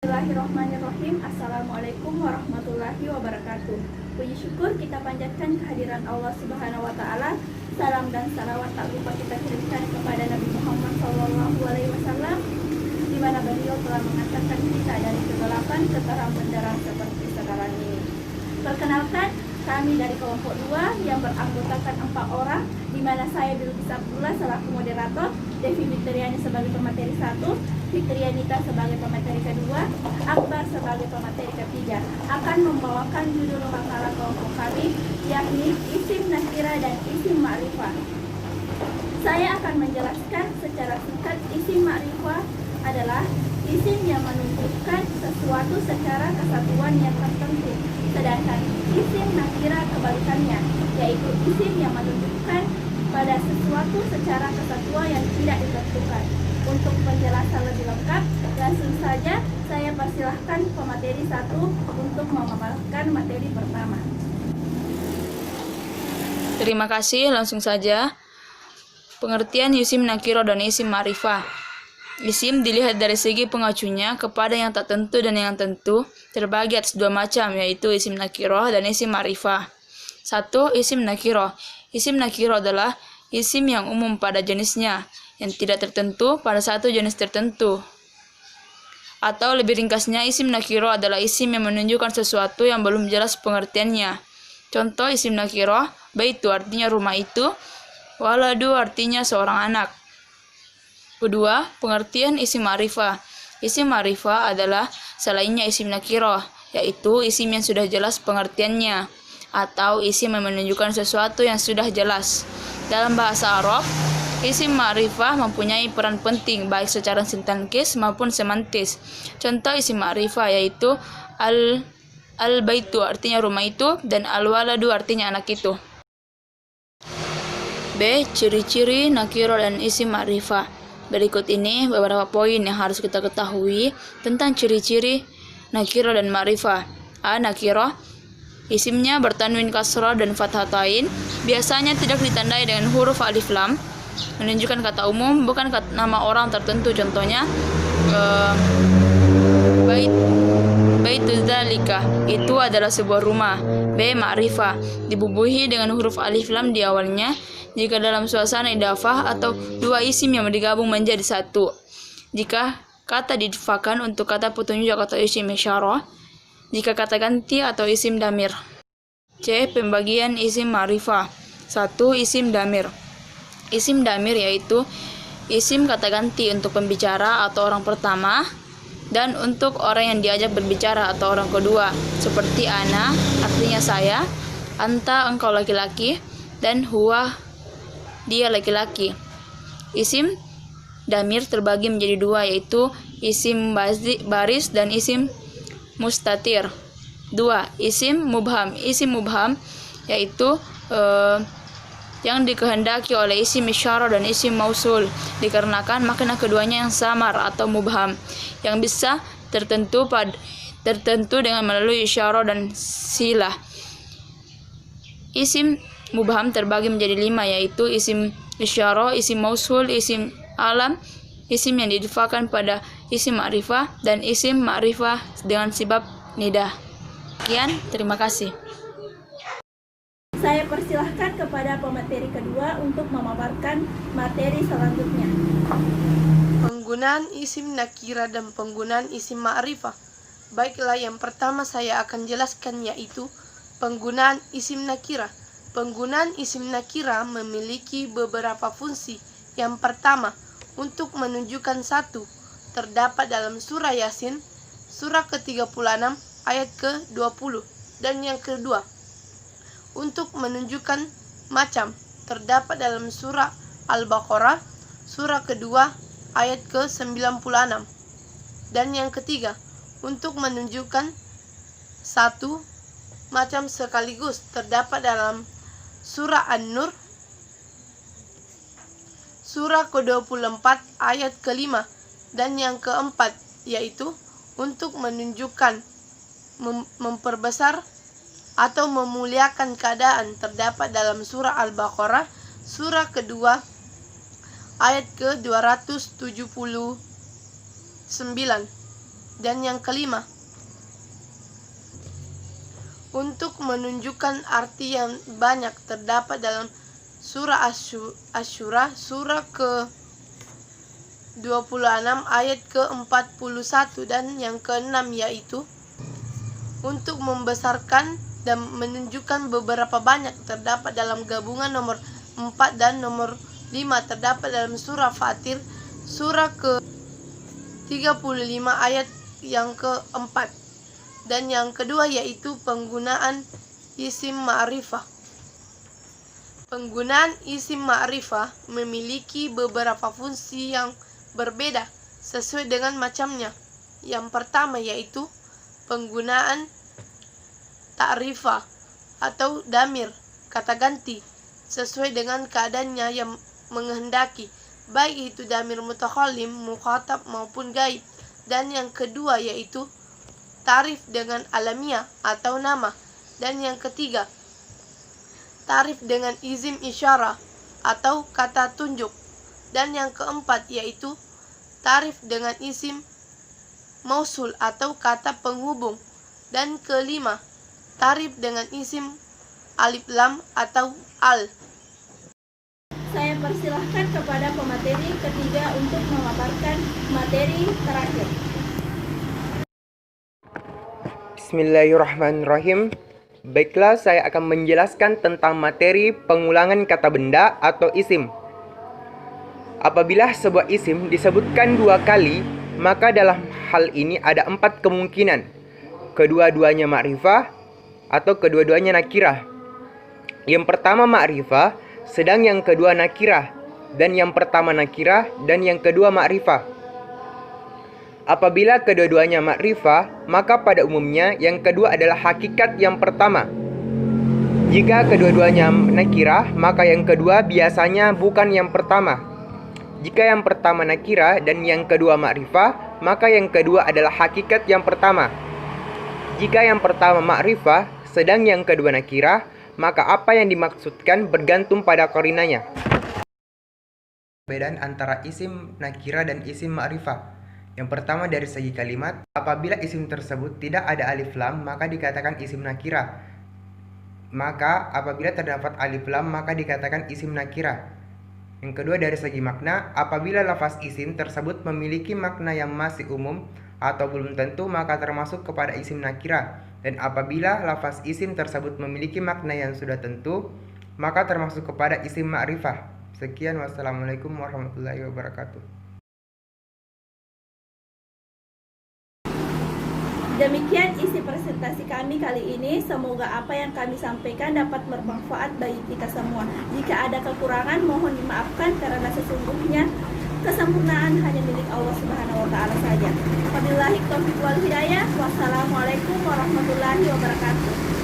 Bismillahirrahmanirrahim. Assalamualaikum warahmatullahi wabarakatuh. Puji syukur kita panjatkan kehadiran Allah Subhanahu wa taala. Salam dan salawat tak lupa kita kirimkan kepada Nabi Muhammad SAW, di mana beliau telah mengantarkan kita dari kegelapan ke terang benderang seperti sekarang ini. Perkenalkan, kami dari kelompok 2 yang beranggotakan 4 orang, di mana saya Bilqis Abdullah selaku moderator, Devi Fitriani sebagai pemateri 1, Fitrianita sebagai pemateri kedua, Akbar sebagai pemateri ketiga, akan membawakan judul makalah kelompok kami, yakni Isim Nakira dan Isim Ma'rifah. Saya akan menjelaskan secara singkat. Isim Ma'rifah adalah isim yang menunjukkan sesuatu secara kesatuan yang tertentu, sedangkan isim nakira kebalikannya, yaitu isim yang menunjukkan pada sesuatu secara kesatuan yang tidak ditentukan. Untuk penjelasan lebih lengkap, langsung saja saya persilahkan pemateri 1 untuk memaparkan materi pertama. Terima kasih, langsung saja. Pengertian isim nakiro dan isim ma'rifah. Isim dilihat dari segi pengacunya kepada yang tak tentu dan yang tentu, terbagi atas 2 macam, yaitu isim nakiro dan isim ma'rifah. 1. Isim nakiro. Isim nakiro adalah isim yang umum pada jenisnya, yang tidak tertentu pada satu jenis tertentu. Atau lebih ringkasnya, isim nakiro adalah isim yang menunjukkan sesuatu yang belum jelas pengertiannya. Contoh isim nakiro, baitu artinya rumah itu, waladu artinya seorang anak. Kedua, pengertian isim ma'rifah. Isim ma'rifah adalah selainnya isim nakiro, yaitu isim yang sudah jelas pengertiannya, atau isim yang menunjukkan sesuatu yang sudah jelas. Dalam bahasa Arab, isim ma'rifah mempunyai peran penting baik secara sintaksis maupun semantis. Contoh isim ma'rifah yaitu al-baitu artinya rumah itu, dan al-waladu artinya anak itu. B. Ciri-ciri nakiro dan isim ma'rifah. Berikut ini beberapa poin yang harus kita ketahui tentang ciri-ciri nakiro dan ma'rifah. A. Nakiro. Isimnya bertanwin kasrah dan fathatain, biasanya tidak ditandai dengan huruf alif lam, menunjukkan kata umum, bukan nama orang tertentu. Contohnya Baitu dzalika, itu adalah sebuah rumah. B. Ma'rifah. Dibubuhi dengan huruf alif lam di awalnya jika dalam suasana idafah atau 2 isim yang digabung menjadi 1. Jika kata diidafakan untuk kata petunjuk atau isim isyarah, jika kata ganti atau isim damir. C. Pembagian isim ma'rifah. 1. Isim damir. Isim damir yaitu isim kata ganti untuk pembicara atau orang pertama, dan untuk orang yang diajak berbicara atau orang kedua, seperti ana artinya saya, anta engkau laki-laki, dan huwa dia laki-laki. Isim damir terbagi menjadi 2, yaitu isim baris dan isim mustatir. 2. Isim mubham. Isim mubham yaitu yang dikehendaki oleh isim isyarah dan isim mausul, dikarenakan makna keduanya yang samar atau mubham, yang bisa tertentu dengan melalui isyarah dan silah. Isim mubham terbagi menjadi 5, yaitu isim isyarah, isim mausul, isim alam, isim yang diidafakan pada isim ma'rifah, dan isim ma'rifah dengan sibab nidah. Sekian, terima kasih. Saya persilahkan kepada pemateri kedua untuk memaparkan materi selanjutnya. Penggunaan isim nakira dan penggunaan isim ma'rifah. Baiklah, yang pertama saya akan jelaskan yaitu penggunaan isim nakira. Penggunaan isim nakira memiliki beberapa fungsi. Yang pertama, untuk menunjukkan satu, terdapat dalam surah Yasin, surah ke-36 ayat ke-20. Dan yang kedua, untuk menunjukkan macam, terdapat dalam surah Al-Baqarah, surah kedua ayat ke-96. Dan yang ketiga, untuk menunjukkan satu macam sekaligus, terdapat dalam surah An-Nur, surah ke-24 ayat ke-5. Dan yang keempat, yaitu untuk menunjukkan memperbesar atau memuliakan keadaan, terdapat dalam surah Al-Baqarah, surah kedua ayat ke-279. Dan yang kelima, untuk menunjukkan arti yang banyak terdapat dalam surah Asy-Syura surah ke-26 ayat ke-41 dan yang ke-6, yaitu untuk membesarkan dan menunjukkan beberapa banyak terdapat dalam gabungan nomor 4 dan nomor 5 terdapat dalam surah Fatir surah ke-35 ayat yang ke-4. Dan yang kedua yaitu penggunaan isim ma'rifah. Penggunaan isim ma'rifah memiliki beberapa fungsi yang berbeda sesuai dengan macamnya. Yang pertama yaitu penggunaan ta'rifah atau damir, kata ganti, sesuai dengan keadaannya yang menghendaki, baik itu damir mutakallim, mukhatab maupun gaib. Dan yang kedua yaitu tarif dengan alamiah atau nama. Dan yang ketiga, tarif dengan izim isyarah atau kata tunjuk. Dan yang keempat yaitu tarif dengan isim mausul atau kata penghubung. Dan kelima, tarif dengan isim alif lam atau al. Saya persilahkan kepada pemateri ketiga untuk memaparkan materi terakhir. Bismillahirrahmanirrahim. Baiklah, saya akan menjelaskan tentang materi pengulangan kata benda atau isim. Apabila sebuah isim disebutkan 2 kali, maka dalam hal ini ada 4 kemungkinan. Kedua-duanya ma'rifah atau kedua-duanya nakirah. Yang pertama ma'rifah, sedang yang kedua nakirah, dan yang pertama nakirah dan yang kedua ma'rifah. Apabila kedua-duanya ma'rifah, maka pada umumnya yang kedua adalah hakikat yang pertama. Jika kedua-duanya nakirah, maka yang kedua biasanya bukan yang pertama. Jika yang pertama nakirah dan yang kedua ma'rifah, maka yang kedua adalah hakikat yang pertama. Jika yang pertama ma'rifah, sedang yang kedua nakirah, maka apa yang dimaksudkan bergantung pada qarinanya. Perbedaan antara isim nakirah dan isim ma'rifah. Yang pertama dari segi kalimat, apabila isim tersebut tidak ada alif lam, maka dikatakan isim nakirah. Maka apabila terdapat alif lam, maka dikatakan isim nakirah. Yang kedua dari segi makna, apabila lafaz isim tersebut memiliki makna yang masih umum atau belum tentu, maka termasuk kepada isim nakirah. Dan apabila lafaz isim tersebut memiliki makna yang sudah tentu, maka termasuk kepada isim ma'rifah. Sekian, wassalamualaikum warahmatullahi wabarakatuh. Demikian isi presentasi kami kali ini. Semoga apa yang kami sampaikan dapat bermanfaat bagi kita semua. Jika ada kekurangan, mohon dimaafkan karena sesungguhnya kesempurnaan hanya milik Allah Subhanahu wa taala saja. Wabillahi taufiq wal hidayah. Wassalamualaikum warahmatullahi wabarakatuh.